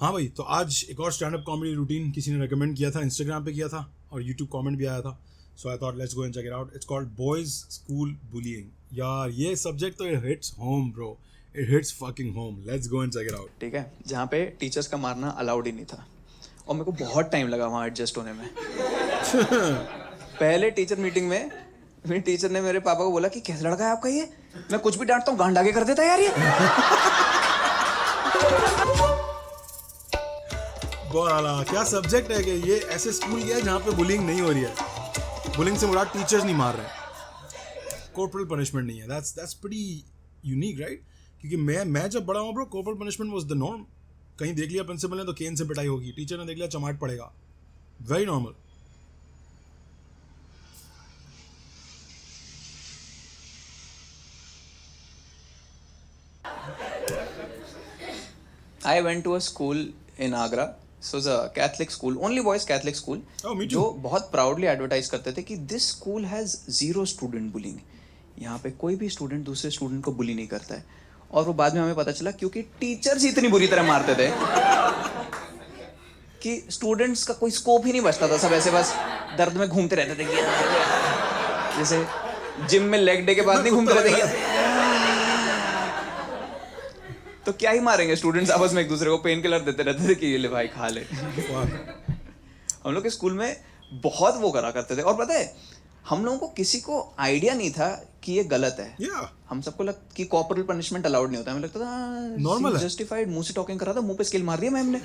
हाँ भाई, तो आज एक और स्टैंड अप कॉमेडी रूटीन किसी ने रेकमेंड किया था, इंस्टाग्राम पे किया था और यूट्यूब कमेंट भी आया था. So I thought let's go and check it out. It's called boys school bullying. यार ये सब्जेक्ट तो it hits home bro, it hits fucking home. Let's go and check it out. ठीक है, जहाँ पे टीचर्स का मारना अलाउड ही नहीं था और मेरे को बहुत टाइम लगा वहाँ एडजस्ट होने में. पहले टीचर मीटिंग में मेरे टीचर ने मेरे पापा को बोला कि कैसा लड़का है आपका ये, मैं कुछ भी डांटता हूँ गांड आगे कर देता है यार ये. बहुत आला. क्या सब्जेक्ट है कि ये ऐसे स्कूल गया है जहाँ पे बुलिंग नहीं हो रही है. बुलिंग से मुराद टीचर्स नहीं मार रहे हैं, कॉर्पोरल पनिशमेंट नहीं है. That's pretty unique right. क्योंकि मैं जब बड़ा हूँ bro, corporal punishment was the norm. कहीं देख लिया प्रिंसिपल ने तो केन से पिटाई होगी, टीचर ने देख लिया चमाट पड़ेगा. Very normal. I went to a school in Agra. This was a Catholic school, only boys Catholic school. Oh, me too. जो बहुत प्राउडली एडवर्टाइज करते थे कि this school has 0 student bullying. यहाँ पे कोई भी स्टूडेंट दूसरे स्टूडेंट को बुली नहीं करता है. और वो बाद में हमें पता चला क्योंकि टीचर्स इतनी बुरी तरह मारते थे कि स्टूडेंट्स का कोई स्कोप ही नहीं बचता था. सब ऐसे बस दर्द में घूमते रहते थे, जैसे जिम में लेग डे के बाद नहीं घूमते रहते क्या. तो क्या ही मारेंगे स्टूडेंट्स, आपस में एक दूसरे को पेन किलर देते रहते थे कि ये ले भाई खा ले. हम लोग के स्कूल में बहुत वो करा करते थे. और पता है हम लोगों को किसी को आइडिया नहीं था कि ये गलत है. हम सबको लगता कि कॉर्पोरल पनिशमेंट अलाउड नहीं होता. हमें लगता था नॉर्मल है, जस्टिफाइड. मुंह से टॉकिंग कर रहा था, मुंह पे स्केल मार दिया मैम ने.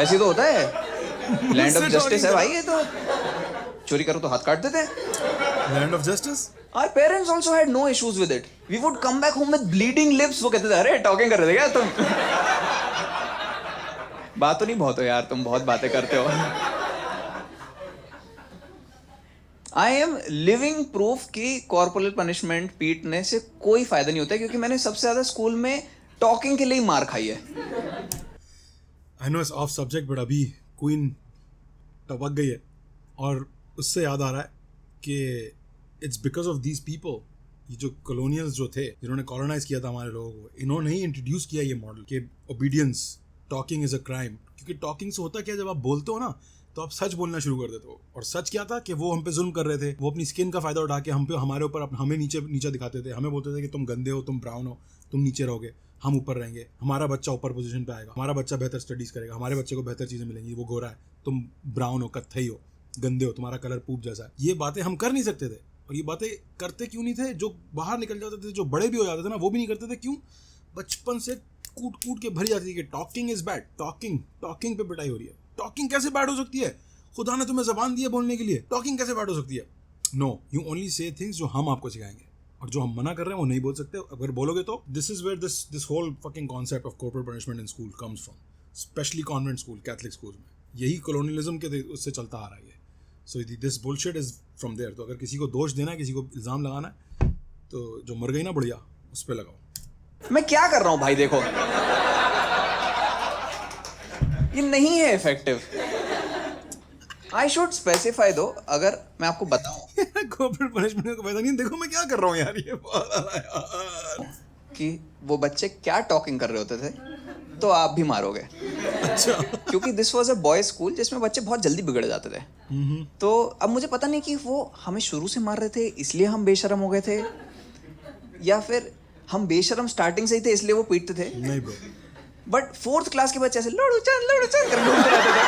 ऐसे तो होता है, लैंड ऑफ जस्टिस है भाई ये तो. चोरी करो तो हाथ काट देते हैं. Land of justice. Our parents also had no issues with it. We would come back home with bleeding lips. वो कहते थे अरे टॉकिंग कर रहे थे क्या तुम. बात तो नहीं बहुत हो यार, तुम बहुत बातें करते हो. I am living proof कि कॉर्पोरल पनिशमेंट पीटने से कोई फायदा नहीं होता है, क्योंकि मैंने सबसे ज्यादा स्कूल में टॉकिंग के लिए ही मार खाई है. I know it's off subject but अभी क्वीन टपक गई है और उससे याद आ रहा है कि it's because of these people. ये जो कॉलोनियल्स जो थे जिन्होंने कॉलोनाइज किया था हमारे लोगों को, इन्होंने ही इंट्रोड्यूस किया ये मॉडल कि obedience, talking is a crime. क्योंकि टॉकिंग से होता क्या, जब आप बोलते हो ना तो आप सच बोलना शुरू कर देते हो. और सच क्या था कि वो हम पे जुल्म कर रहे थे. वो अपनी स्किन का फायदा उठा के हम पे, हमारे ऊपर हमें नीचे दिखाते थे. हमें बोलते थे कि तुम गंदे हो, तुम ब्राउन हो, तुम नीचे रहोगे, हम ऊपर रहेंगे, हमारा बच्चा ऊपर पोजीशन पे आएगा, हमारा बच्चा बेहतर स्टडीज करेगा, हमारे बच्चे को बेहतर चीज़ें मिलेंगी. वो गोरा है, तुम ब्राउन हो, कत्थई हो, गंदे हो, तुम्हारा कलर पूप जैसा है. ये बातें हम कर नहीं सकते थे. और ये बातें करते क्यों नहीं थे? जो बाहर निकल जाते थे, जो बड़े भी हो जाते थे ना, वो भी नहीं करते थे. क्यों? बचपन से कूट के भरी जाती थी कि टॉकिंग इज बैड. टॉकिंग पे पिटाई हो रही है. टॉकिंग कैसे बैड हो सकती है? खुदा ने तुम्हें जबान दी है बोलने के लिए, टॉकिंग कैसे बैड हो सकती है? No, you only say things जो हम आपको सिखाएंगे, और जो हम मना कर रहे हैं वो नहीं बोल सकते. अगर बोलोगे तो this is where this whole fucking concept of corporal punishment in school comes from. Specially convent school, Catholic school में यही कॉलोनियलिज्म के उससे चलता आ रहा है. So this bullshit is from there. तो अगर किसी को दोष देना है, किसी को इल्ज़ाम लगाना है, तो जो मर गई ना बढ़िया, उस पर लगाओ. मैं क्या कर रहा हूं भाई, देखो ये नहीं है इफेक्टिव. आई शुड स्पेसिफाई दो. अगर मैं आपको बताऊं कॉर्पोरल पनिशमेंट का फायदा नहीं. देखो मैं क्या कर रहा हूँ यार, ये कि वो बच्चे क्या टॉकिंग कर रहे होते थे, तो आप भी मारोगे. अच्छा. क्योंकि this was a boys school जिसमें बच्चे बहुत जल्दी बिगड़ जाते थे. तो अब मुझे पता नहीं कि वो हमें शुरू से मार रहे थे इसलिए हम बेशरम हो गए थे, या फिर हम बेशरम स्टार्टिंग से ही थे इसलिए वो पीटते थे. नहीं ब्रो, बट 4th क्लास के बच्चे ऐसे लड़ू चल कर घूमते रहते थे.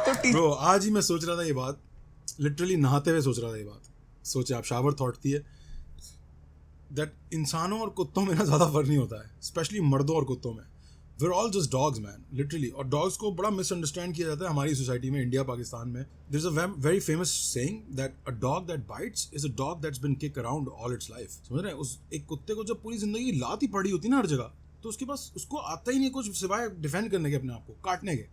तो ब्रो आज ही मैं सोच रहा था ये बात, लिटरली नहाते हुए सोच रहा था ये बात. सोचे आप, शावर थॉट थी है दैट इंसानों और कुत्तों में ना ज़्यादा फर्क नहीं होता है, स्पेशली मर्दों और कुत्तों में. We are all just dogs man, literally. और डॉग्स को बड़ा मिसअंडरस्टैंड किया जाता है हमारी सोसाइटी में, इंडिया पाकिस्तान में. There is a very famous saying that a dog that bites is a dog that's been kick around all its life. समझ रहे हैं? उस एक कुत्ते को जब पूरी जिंदगी लात ही पड़ी होती है ना हर जगह, तो उसके पास उसको आता ही नहीं कुछ सिवाय डिफेंड करने के, अपने आप को काटने के.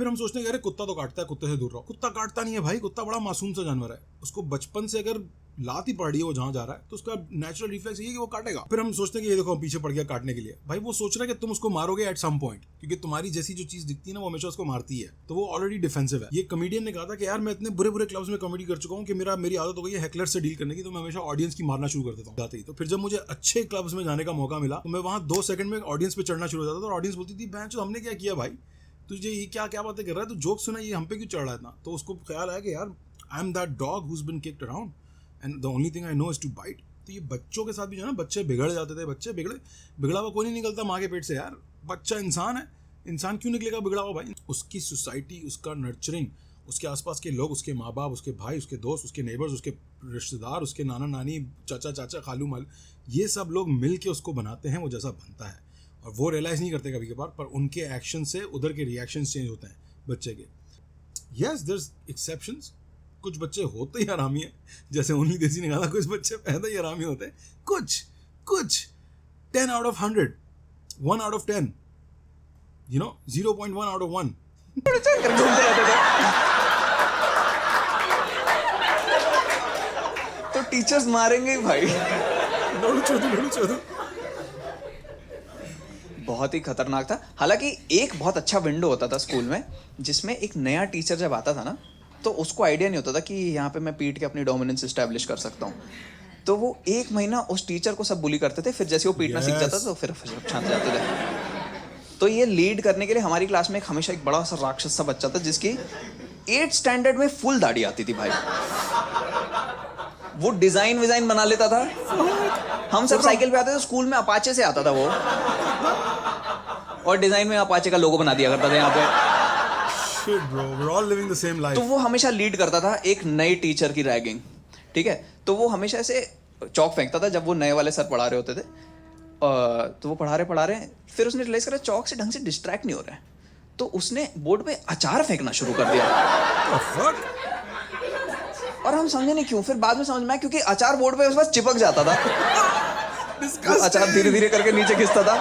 फिर हम सोचते हैं कि अरे कुत्ता तो काटता है, कुत्ते से दूर रहो। कुत्ता काटता नहीं है भाई, कुत्ता बड़ा मासूम सा जानवर है। उसको बचपन से अगर लात ही पड़ रही है वो जहाँ जा रहा है तो उसका नेचुरल रिफ्लेक्स ये है कि वो काटेगा। फिर हम सोचते हैं कि ये देखो पीछे पड़ गया काटने के लिए। भाई वो सोच रहा है कि तुम उसको मारोगे एट सम पॉइंट, क्योंकि तुम्हारी जैसी जो चीज दिखती है ना वो हमेशा उसको मारती है, तो वो ऑलरेडी डिफेंसिव है। ये कॉमेडियन ने कहा था कि यार मैं इतने बुरे बुरे क्लब्स में कॉमेडी कर चुका हूँ कि मेरी आदत हो गई है हेकलर से डील करने की, तो मैं हमेशा ऑडियंस की मारना शुरू कर देता हूँ जाते ही। तो फिर जब मुझे अच्छे क्लब्स में जाने का मौका मिला तो मैं वहाँ 2 सेकंड में ऑडियंस पे चढ़ना शुरू हो जाता था और ऑडियंस बोलती थी बहन हमने क्या किया भाई, तुझे ये क्या बातें कर रहा है, तू जोक सुना, ये हम पे क्यों चढ़ रहा है इतना। तो उसको ख्याल आया कि यार I am that dog who has been kicked around and the only thing I know is to bite. तो ये बच्चों के साथ भी जो है ना, बच्चे बिगड़ जाते थे। बच्चे बिगड़ा हुआ कोई नहीं निकलता माँ के पेट से यार। बच्चा इंसान है, इंसान क्यों निकलेगा बिगड़ा हुआ भाई। उसकी सोसाइटी, उसका नर्चरिंग, उसके आसपास के लोग, उसके माँ बाप, उसके भाई, उसके दोस्त, उसके नेबर्स, उसके रिश्तेदार, उसके नाना नानी, चाचा खालू माल, ये सब लोग मिल के उसको बनाते हैं वो जैसा बनता है। और वो रियलाइज़ नहीं करते कभी कभार, पर उनके एक्शन से उधर के रिएक्शंस चेंज होते हैं बच्चे के। यस देयर इज एक्सेप्शंस, कुछ बच्चे होते ही हरामी हैं, जैसे ओनली देसी ने कहा था कुछ बच्चे पैदा ही हरामी होते हैं। कुछ 10 out of 100, 1 out of 10, 0.1 out of 1। तो टीचर्स मारेंगे ही भाई। लोड़ू चोदू। बहुत ही खतरनाक था। हालांकि एक बहुत अच्छा विंडो होता था स्कूल में, जिसमें एक नया टीचर जब आता था ना तो उसको आइडिया नहीं होता था कि यहाँ पे मैं पीट के अपनी डोमिनेंस एस्टैब्लिश कर सकता हूँ। तो वो 1 महीना उस टीचर को सब बुली करते थे, फिर जैसे वो पीटना सीख जाता तो फिर शांत जाते थे। तो ये लीड करने के लिए हमारी क्लास में हमेशा एक बड़ा सा राक्षस सा बच्चा था जिसकी 8th स्टैंडर्ड में फुल दाढ़ी आती थी भाई। वो डिजाइन बना लेता था। हम सब साइकिल पे आते थे, स्कूल में अपाचे से आता था वो, और डिजाइन में अपाचे का लोगो बना दिया करता था यहाँ पे। Shit bro, we're all living the same life. तो वो हमेशा लीड करता था एक नई टीचर की रैगिंग, ठीक है। तो वो हमेशा ऐसे चौक फेंकता था जब वो नए वाले सर पढ़ा रहे होते थे। तो वो पढ़ा रहे हैं, फिर उसने रियलाइज करा चौक से ढंग से डिस्ट्रैक्ट नहीं हो रहा है, तो उसने बोर्ड पे अचार फेंकना शुरू कर दिया। और हम समझे नहीं क्यों, फिर बाद में समझ में आया क्योंकि अचार बोर्ड पे बस चिपक जाता था। वो अचार धीरे धीरे करके नीचे खिसता था।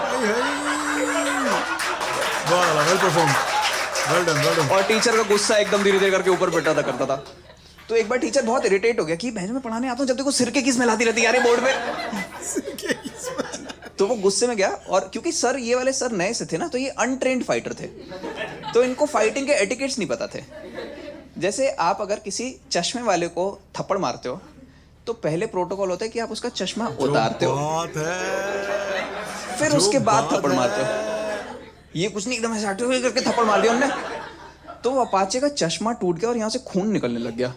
Well done. और टीचर का गुस्सा एकदम धीरे धीरे करके ऊपर बैठा था करता था। तो एक बार टीचर बहुत इरिटेट हो गया कि बहन मैं पढ़ाने आता हूँ, जब देखो सिरके किस मिलाती रहती है यार बोर्ड में। तो वो गुस्से में गया, और क्योंकि सर ये वाले सर नए से थे ना, तो ये अनट्रेन्ड फाइटर थे, तो इनको फाइटिंग के एटिकेट्स नहीं पता थे। जैसे आप अगर किसी चश्मे वाले को थप्पड़ मारते हो तो पहले प्रोटोकॉल होता है कि आप उसका चश्मा उतारते हो, फिर उसके बाद थप्पड़ मारते हो। ये कुछ नहीं, एकदम ऐसे करके थप्पड़ मार दिया उन्होंने। तो वो अपाचे का चश्मा टूट गया और यहाँ से खून निकलने लग गया।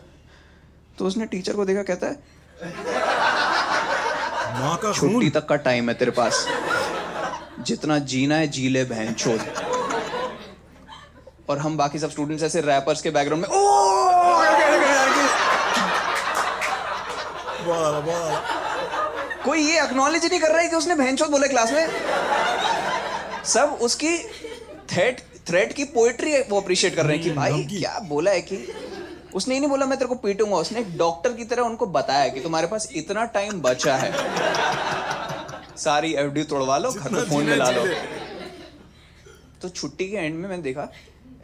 तो उसने टीचर को देखा, कहता है माँ का छुट्टी तक का टाइम है तेरे पास, जितना जीना है जी ले बहन चोद। और हम बाकी सब स्टूडेंट्स ऐसे रैपर्स के बैकग्राउंड में कोई ये एक्नॉलेज नहीं कर रहा है कि उसने बहन चोद बोले क्लास में। सब उसकी थ्रेट की पोएट्री वो अप्रिशिएट कर रहे हैं कि भाई क्या बोला है। कि उसने ही नहीं बोला मैं तेरे को पीटूंगा, उसने एक डॉक्टर की तरह उनको बताया कि तुम्हारे पास इतना टाइम बचा है, सारी एफडी तोड़वा लो, घर पे फोन मिला लो। तो छुट्टी के एंड में मैंने देखा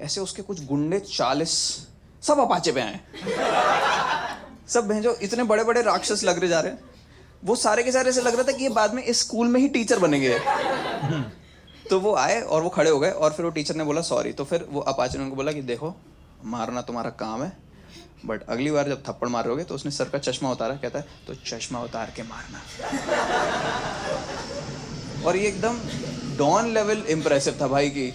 ऐसे उसके कुछ गुंडे 40 सब अपाचे पे आए, सब भेजो इतने बड़े बड़े राक्षस लग रहे जा रहे हैं। वो सारे के सारे ऐसे लग रहा था कि ये बाद में इस स्कूल में ही टीचर बनेंगे। तो वो आए और वो खड़े हो गए, और फिर वो टीचर ने बोला सॉरी। तो फिर वो अपाचे ने उनको बोला कि देखो मारना तुम्हारा काम है, बट अगली बार जब थप्पड़ मार रहोगे तो उसने सर का चश्मा उतारा, कहता है तो चश्मा उतार के मारना। और ये एकदम डॉन लेवल इम्प्रेसिव था भाई कि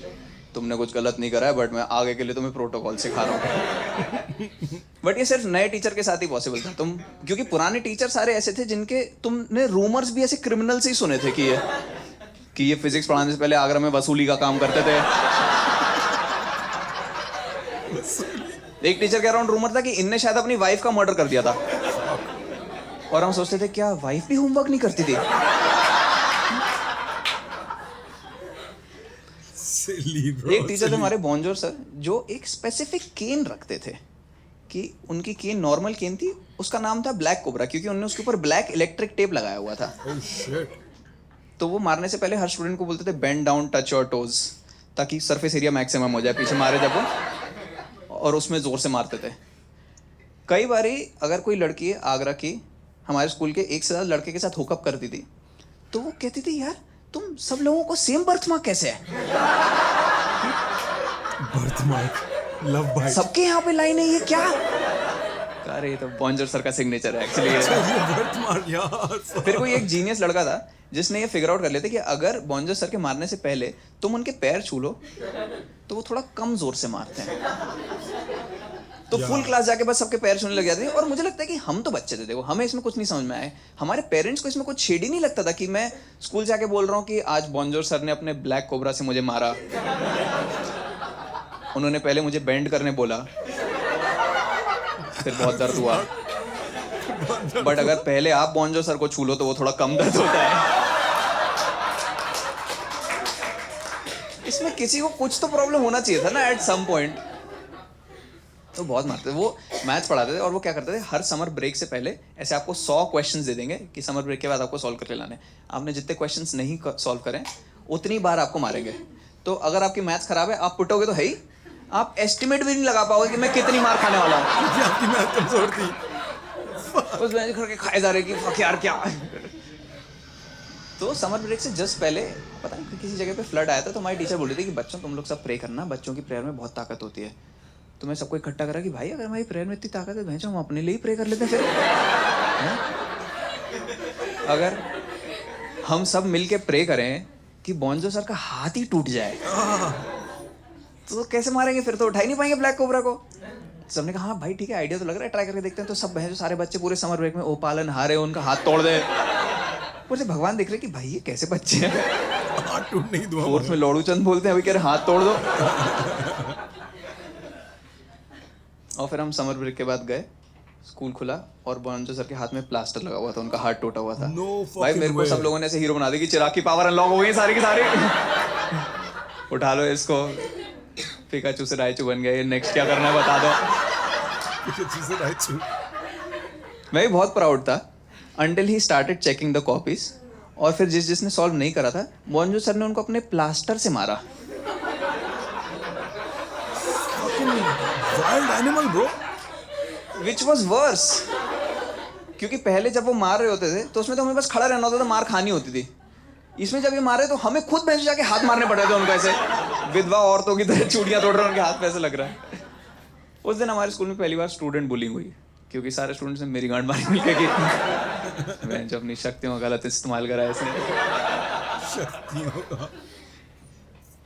तुमने कुछ गलत नहीं करा है, बट मैं आगे के लिए तुम्हें प्रोटोकॉल सिखा रहा हूँ। बट ये सिर्फ नए टीचर के साथ ही पॉसिबल था। तुम क्योंकि पुराने टीचर सारे ऐसे थे जिनके तुमने रूमर्स भी ऐसे क्रिमिनल से ही सुने थे कि ये फिजिक्स पढ़ाने से पहले आगरा में वसूली का काम करते थे। एक टीचर के अराउंड रूमर था कि इनने शायद अपनी वाइफ का मर्डर कर दिया था, और हम सोचते थे क्या वाइफ भी होमवर्क नहीं करती थी। एक टीचर थे हमारे बॉन्जोर सर, जो एक स्पेसिफिक केन रखते थे कि उनकी केन नॉर्मल केन थी, उसका नाम था ब्लैक कोबरा, क्योंकि उन्होंने उसके ऊपर ब्लैक इलेक्ट्रिक टेप लगाया हुआ था। तो वो मारने से पहले हर स्टूडेंट को बोलते थे bend down touch your toes, ताकि सरफेस एरिया मैक्सिमम हो जाए पीछे मारे जब वो। और उसमें ज़ोर से मारते थे। कई बारी अगर कोई लड़की आगरा की हमारे स्कूल के एक से ज़्यादा लड़के के साथ हुकअप करती थी तो वो कहती थी यार तुम सब लोगों को सेम बर्थ मार्क कैसे है? बर्थ मार्क, लव भाई, सबके यहाँ पे लाइन है, ये क्या? अरे ये तो बॉन्जर सर का सिग्नेचर है एक्चुअली। बर्थ मार्क यार। फिर कोई एक जीनियस लड़का था जिसने ये फिगर आउट कर लिया था कि अगर बॉन्जर सर के मारने से पहले तुम उनके पैर छू लो तो वो थोड़ा कम जोर से मारते हैं। तो फुल क्लास जाके बस सबके पैर छूने लग जाते हैं। और मुझे लगता है कि हम तो बच्चे थे, देखो हमें इसमें कुछ नहीं समझ में आए, हमारे पेरेंट्स को इसमें कुछ शेड ही नहीं लगता था कि मैं स्कूल जाके बोल रहा हूँ कि आज बॉन्जर सर ने अपने ब्लैक कोबरा से मुझे मारा, उन्होंने पहले मुझे बेंड करने बोला, फिर बहुत दर्द हुआ। बट अगर पहले आप बॉन्जर सर को छू लो तो वो थोड़ा कम दर्द होता है। इसमें किसी को कुछ तो प्रॉब्लम होना चाहिए था ना एट सम पॉइंट। तो बहुत मारते थे। वो मैथ्स पढ़ाते थे और वो क्या करते थे, हर समर ब्रेक से पहले ऐसे आपको 100 क्वेश्चंस दे देंगे कि समर ब्रेक के बाद आपको सॉल्व करके लाने। आपने जितने क्वेश्चंस नहीं सॉल्व करें उतनी बार आपको मारेंगे। तो अगर आपकी मैथ्स खराब है, आप पुटोगे तो है ही, आप एस्टिमेट भी नहीं लगा पाओगे कि मैं कितनी मार खाने वाला हूँ। आपकी मैथ कमजोर थी। उस बेंच खड़े खाए जा रहे कि फक यार क्या। तो समर ब्रेक से जस्ट पहले पता नहीं किसी जगह पे फ्लड आया था, तो हमारी टीचर बोल रही थी कि बच्चों तुम लोग सब प्रे करना, बच्चों की प्रेयर में बहुत ताकत होती है। तो मैं सबको इकट्ठा करा कि भाई अगर हमारी प्रेयर में इतनी ताकत है भैंचो हम अपने लिए ही प्रे कर लेते हैं फिर। अगर हम सब मिलके प्रे करें कि बॉन्जो सर का हाथ ही टूट जाए तो कैसे मारेंगे, फिर तो उठा ही नहीं पाएंगे ब्लैक कोबरा को। सबने कहा हाँ भाई ठीक है, आइडिया तो लग रहा है, ट्राई करके देखते हैं। तो सब भैंचो सारे बच्चे पूरे समर ब्रेक में ओ पालन हारे उनका हाथ तोड़ दे। मुझे भगवान देख रहे कि भाई ये कैसे बच्चे हैं, हाथ टूटने की दुआ। फोर्थ में लौड़ू चंद बोलते हैं अभी कह रहे हाथ तोड़ दो। और फिर हम समर ब्रेक के बाद गए, स्कूल खुला और बॉन्जो सर के हाथ में प्लास्टर लगा हुआ था, उनका हाथ टूटा हुआ था। भाई मेरे को सब लोगों ने ऐसे हीरो बना दिया कि चिराग की पावर अनलॉक हो गई सारी की सारी। उठा लो इसको, पिकाचू से रायचू बन गए, नेक्स्ट क्या करना है बता दो। मैं भी बहुत प्राउड था until he started checking the copies। और फिर जिसने सॉल्व नहीं करा था बॉन्जो सर ने उनको अपने प्लास्टर से मारा। Wild animal bro। Which was worse, क्योंकि पहले जब वो मार रहे होते थे तो उसमें तो हमें बस खड़ा रहना होता था, मार खानी होती थी। इसमें जब ये मार रहे तो हमें खुद भैंस जाके हाथ मारने पड़ रहे थे उनको, ऐसे विधवा औरतों की तरह चूड़ियां तोड़ रहे हैं, उनके हाथ पे ऐसे लग रहा है। उस दिन हमारे स्कूल में पहली बार स्टूडेंट बुलिंग हुई, क्योंकि सारे स्टूडेंट्स ने मेरी गांड मारी मिलके कि मैं जो अपनी शक्तियों का गलत इस्तेमाल करा इसने।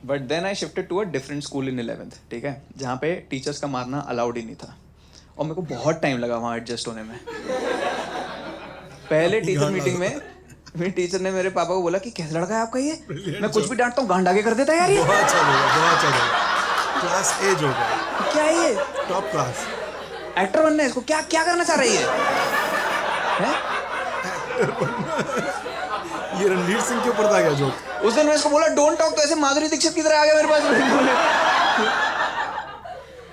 But then I shifted to a different school in 11th, ठीक है, जहाँ पे टीचर्स का मारना अलाउड ही नहीं था। और मेरे को बहुत टाइम लगा वहाँ एडजस्ट होने में। पहले टीचर मीटिंग में मेरी टीचर ने मेरे पापा को बोला कि कैसा लड़का है आपका ये, मैं कुछ भी डांटता हूँ गांड आगे कर देता है यार ये। बहुत चलेगा। क्लास एज हो गया। क्या है ये, टॉप क्लास एक्टर बनना है इसको, क्या क्या करना चाह रही है? ये रणवीर सिंह के ऊपर था क्या जोक? उस दिन मैं इसको बोला डोंट टॉक, तो ऐसे माधुरी दीक्षित की तरह आ गया मेरे पास।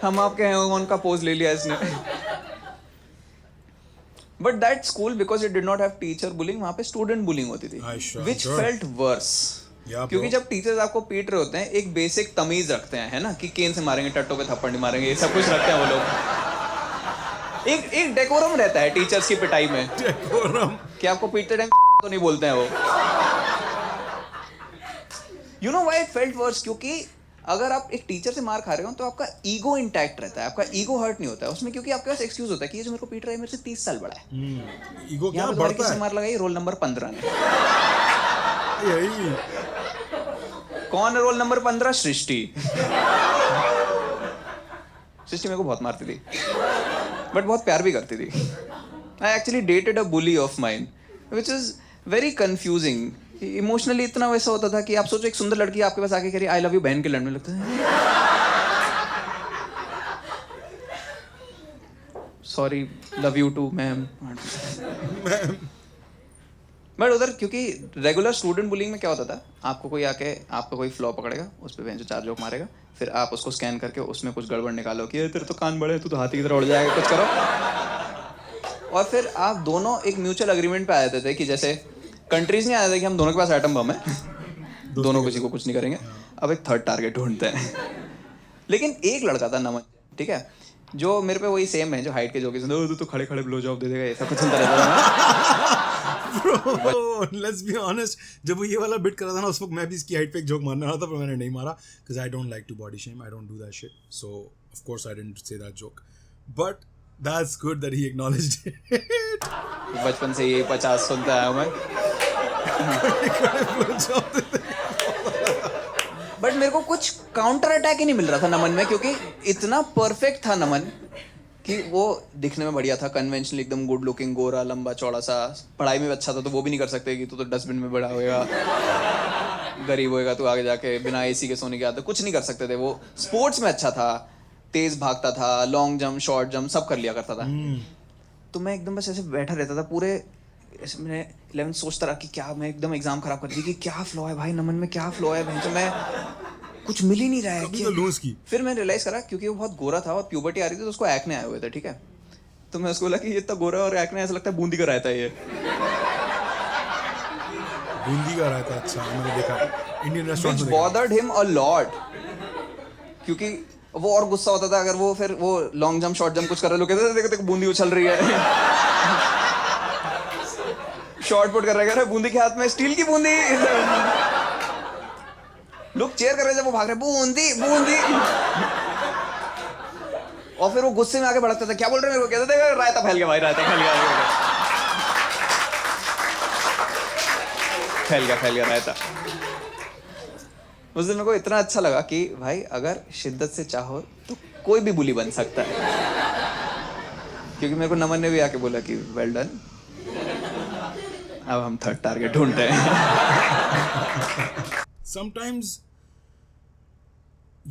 हम आपके हैं उनका पोज ले लिया इसने। But that school because it did not have teacher bullying, वहां पे स्टूडेंट बुलिंग होती थी, विच फेल्ट वर्स। क्योंकि जब टीचर्स आपको पीट रहे होते हैं एक बेसिक तमीज रखते हैं, है ना, कि केन से मारेंगे, टट्टों पे थप्पड़ नहीं मारेंगे, ये सब कुछ रखते हैं वो लोग। एक डेकोरम रहता है टीचर्स की पिटाई में, डेकोरम कि आपको पीटते टाइम तो नहीं बोलते हैं वो। You know why it felt worse, क्योंकि अगर आप एक टीचर से मार खा रहे हो तो आपका ईगो इंटैक्ट रहता है, आपका ईगो हर्ट नहीं होता है उसमें, क्योंकि आपके पास एक्सक्यूज होता है कि ये जो मेरे को पीट रहा है मेरे से 30 साल बड़ा है। ईगो क्या यहाँ पे बढ़ता है? मार लगाई रोल नंबर 15 ने। यही कौन है रोल नंबर 15? सृष्टि। सृष्टि मेरे को बहुत मारती थी बट बहुत प्यार भी करती थी। I actually dated a bully of mine which is very confusing. Emotionally इतना वैसा होता था कि आप सोचो एक सुंदर लड़की आपके पास आके कह रही आई लव यू, बहन के लड़ने लगता है। Sorry, love you too ma'am. But उधर क्योंकि रेगुलर स्टूडेंट बुलिंग में क्या होता था, आपको कोई आके आपका कोई फ्लॉ पकड़ेगा, उस पर बेंच 4 जोक मारेगा, फिर आप उसको स्कैन करके उसमें कुछ गड़बड़ निकालो कि तेरे तो कान बड़े, तू तो हाथी की तरह उड़ जाएगा, कुछ करो। और फिर आप दोनों एक म्यूचुअल अग्रीमेंट पे आ जाते थे कि जैसे कंट्रीज नहीं आ जाते कि हम दोनों के पास एटम बम है, दोनों किसी को कुछ नहीं करेंगे, अब एक थर्ड टारगेट ढूंढते हैं। लेकिन एक लड़का था नमन, ठीक है, जो मेरे पे वही सेम है जो हाइट के जोक सुनते, तू तो खड़े खड़े ब्लो जॉब दे देगा, ऐसा कुछ सुनता रहता था। Bro, let's be honest, जब वो ये वाला बिट कर रहा था ना, उस वक्त मैं भी इसकी हाइट पे एक जोक मारने रहा था, पर मैंने नहीं मारा because I don't like to body shame, I don't do that shit, so of course I didn't say that joke, but that's good that he acknowledged it. बचपन से ये 50 सुनता आया मैं। बट मेरे को कुछ काउंटर अटैक ही नहीं मिल रहा था नमन में, क्योंकि इतना परफेक्ट था नमन कि वो दिखने में बढ़िया था, कन्वेंशनल एकदम गुड लुकिंग, गोरा लंबा चौड़ा सा, पढ़ाई में अच्छा था, तो वो भी नहीं कर सकते कि तू तो डस्टबिन में बड़ा होएगा, गरीब होएगा तू आगे जाके, बिना एसी के सोने के आते, कुछ नहीं कर सकते थे। वो स्पोर्ट्स में अच्छा था, तेज भागता था, लॉन्ग जंप शॉर्ट जंप सब कर लिया करता था। तो मैं एकदम बस ऐसे बैठा रहता था पूरे, ऐसे मैंने 11 सोचता रहा कि क्या मैं एकदम एग्जाम खराब कर दी कि क्या फ्लॉ है भाई नमन में, क्या फ्लॉ है भाई, तो मैं कुछ मिल ही नहीं रहा है तो लूज की। फिर मैं रियलाइज करा क्योंकि वो बहुत गोरा था और प्यूबर्टी आ रही थी तो उसको एक्ने आए हुए थे, ठीक है, तो मैं उसको बोला कि ये इतना गोरा और एक्ने, ऐसा लगता है बूंदी का रायता है ये। बूंदी का रायता, अच्छा मैंने देखा इंडियन रेस्टोरेंट में। Which bothered him a lot, क्योंकि वो और गुस्सा होता था अगर वो फिर वो लॉन्ग जंप शॉर्ट जंप कुछ कर रहे लोग कहते थे देखो देखो बूंदी उछल रही है। शॉर्ट पुट कर रहे हैं, बूंदी के हाथ में स्टील की बूंदी, लोग चेयर कर रहे जब वो भाग रहे बूंदी बूंदी, और फिर वो गुस्से में आगे बढ़ता था, क्या बोल रहे हैं मेरे को, कहते थे रायता फैल गया भाई, रायता फैल गया, फैल गया रायता। उस दिन मेरे को इतना अच्छा लगा कि भाई अगर शिद्दत से चाहो तो कोई भी बुली बन सकता है, क्योंकि मेरे को नमन ने भी आके बोला कि वेल डन, अब हम थर्ड टारगेट ढूंढ रहे हैं। Sometimes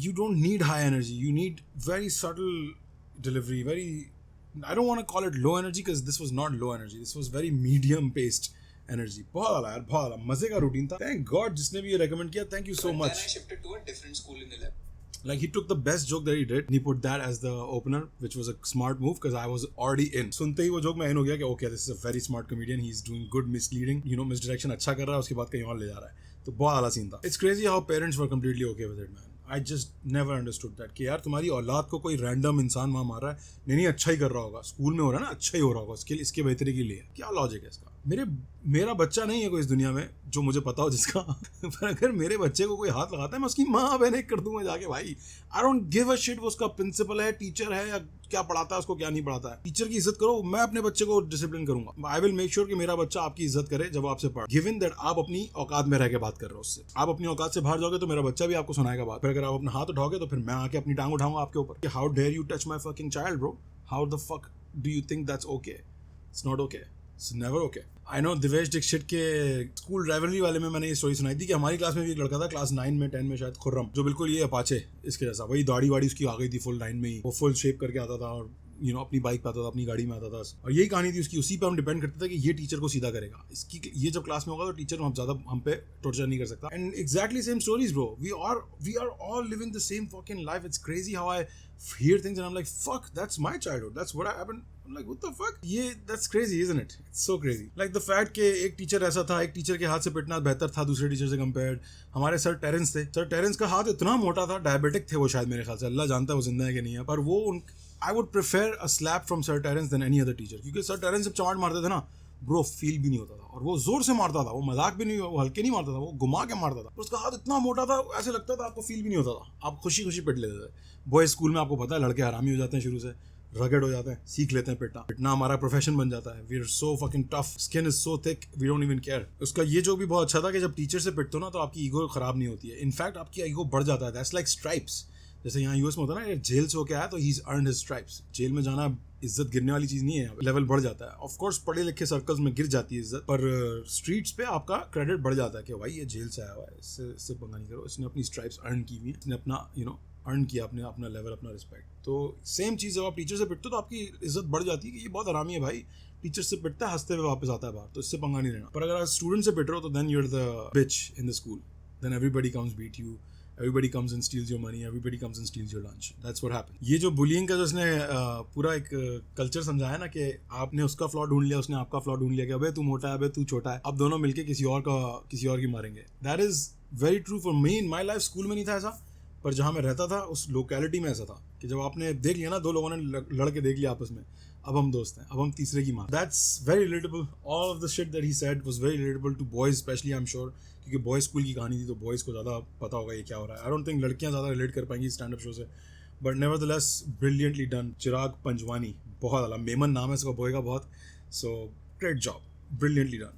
you don't need high energy, you need very subtle delivery, very, I don't want to call it low energy because this was not low energy, this was very medium paced energy. बहुत आला यार, बहुत आला, मजे का routine था। Thank God जिसने भी ये recommend किया, thank you so much. Then I shifted to a different school in 11. Like he took the best joke that he did and he put that as the opener, which was a smart move because I was already in. सुनते ही वो joke में in हो गया कि okay, this is a very smart comedian, he's doing good misleading, you know, misdirection अच्छा कर रहा है, उसके बाद कहीं और ले जा रहा है, तो बहुत आला सीन था। It's crazy how parents were completely okay with it, man. I just never understood that कि यार तुम्हारी औलाद को कोई रैंडम इंसान वहाँ मार रहा है, नहीं अच्छा ही कर रहा होगा, स्कूल में हो रहा है ना, अच्छा ही हो रहा होगा, इसके बेहतरी के लिए, क्या लॉजिक है इसका? मेरा बच्चा नहीं है कोई इस दुनिया में जो मुझे पता हो जिसका पर अगर मेरे बच्चे को कोई हाथ लगाता है मैं उसकी माँ बहन कर दूंगा जाके भाई। I don't give a shit वो उसका प्रिंसिपल है, टीचर है, या क्या पढ़ाता है उसको, क्या नहीं पढ़ाता है। टीचर की इज्जत करो, मैं अपने बच्चे को डिसिप्लिन करूंगा। आई विल मेक श्योर कि मेरा बच्चा आपकी इज्जत करे जब आपसे पढ़, गिवन दैट आप अपनी औकात में रह के बात कर रहे हो उससे। आप अपनी औकात से बाहर जाओगे तो मेरा बच्चा भी आपको सुनाएगा बात, फिर अगर आप अपना हाथ उठाओगे तो फिर मैं आके अपनी टांग उठाऊंगा आपके ऊपर। How dare you touch my fucking child bro, how the fuck do you think that's okay? It's not okay, it's never okay. I know Divesh Dikshit के स्कूल राइवलरी वाले में मैंने ये स्टोरी सुनाई थी कि हमारी क्लास में भी एक लड़का था, क्लास 9 में 10 में शायद, खुर्रम, जो बिल्कुल ये अपाचे इसके जैसा, वही दाढ़ी वाड़ी उसकी आ गई थी फुल 9 में ही, वो फुल शेप करके आता था और यू नो अपनी बाइक पे आता था, अपनी गाड़ी में आता था, और यही कहानी थी उसकी। उसी पे हम डिपेंड करते थे कि ये टीचर को सीधा करेगा, इसकी ये जब क्लास में होगा तो टीचर हम ज्यादा हम पे टॉर्चर नहीं कर सकता। And exactly same stories bro, we are all living the same fucking life. It's crazy how I hear things and I'm like fuck, that's my childhood, that's what happened. I'm like what the fuck, ये that's crazy isn't it? It's so crazy. Like the fact कि एक teacher ऐसा था, एक teacher के हाथ से पिटना बेहतर था दूसरे टीचर से कंपेयर्ड। हमारे सर टेरेंस थे, सर टेरेंस का हाथ इतना मोटा था, डायबिटिक थे वो शायद, मेरे ख्याल से, अल्लाह जानता है वो जिंदा है कि नहीं है, पर वो I would prefer a slap from Sir Terence than any other teacher, क्योंकि सर टेरेंस जब चमाट मारते थे ना ब्रो फील भी नहीं होता था, और वो जोर से मारता था, वो मजाक भी नहीं, वो हल्के नहीं मारता था, वो घुमा के मारता था, उसका हाथ इतना मोटा था ऐसे लगता था आपको फील भी नहीं होता था, आप खुशी खुशी पिट लेते थे। बॉयज स्कूल में आपको पता है लड़के हरामी हो जाते हैं, शुरू से रगड़ हो जाते हैं, सीख लेते हैं पिटना हमारा प्रोफेशन बन जाता है। We are so fucking tough, skin is so thick, we don't even care. उसका ये जो भी बहुत अच्छा था कि जब टीचर से पिटते हो ना तो आपकी ईगो खराब नहीं होती है, इनफैक्ट आपकी ईगो बढ़ जाता है। दैट्स लाइक स्ट्राइप्स, जैसे यहाँ यूएस में होता है ना, जेल से होके आया तो he is earned his stripes. Jail में जाना इज्जत गिरने वाली चीज नहीं है, लेवल बढ़ जाता है। ऑफ कोर्स पढ़े लिखे सर्कल्स में गिर जाती है इज्जत, पर स्ट्रीट्स पे आपका क्रेडिट बढ़ जाता है कि भाई ये जेल से आया हुआ है, इससे पंगा नहीं करो, इसने अपनी स्ट्राइप्स अर्न की हुई है, इसने अपना अर्न किया, अपना लेवल, अपना रिस्पेक्ट। तो सेम चीज़ जब आप टीचर से पिटते हो तो आपकी इज्जत बढ़ जाती है कि ये बहुत हरामी है भाई, टीचर से पिटता है हंसते हुए वापस आता है बाहर, तो इससे पंगा नहीं लेना। पर अगर आप स्टूडेंट से पिट रहे हो तो then you are the bitch in the school, then everybody comes beat you, everybody comes and steals your money, everybody comes and steals your lunch. That's what happened. ये जो bullying का जो उसने पूरा एक कल्चर समझाया ना कि आपने उसका फ्लॉ ढूंढ लिया, उसने आपका फ्लॉ ढूंढ लिया कि अबे तू मोटा है, अबे तू छोटा है, अब दोनों मिलके किसी और की मारेंगे। That is very true for me in my life. School में नहीं था ऐसा, पर जहाँ मैं रहता था उस लोकेलिटी में ऐसा था कि जब आपने देख लिया ना, दो लोगों ने लड़के देख लिया आपस में, अब हम दोस्त हैं, अब हम तीसरे की माँ. That's very relatable. All of the shit that he said was very relatable to boys specially, I am sure, क्योंकि बॉयज स्कूल की कहानी थी तो बॉयज़ को ज़्यादा पता होगा ये क्या हो रहा है. आई डोंट थिंक लड़कियाँ ज़्यादा रिलेट कर पाएंगी स्टैंड अप शो से, बट नेवरदलेस ब्रिलियंटली डन. चिराग पंजवानी, बहुत अला. मेमन नाम है इसका बॉय का बहुत. So great job, brilliantly done.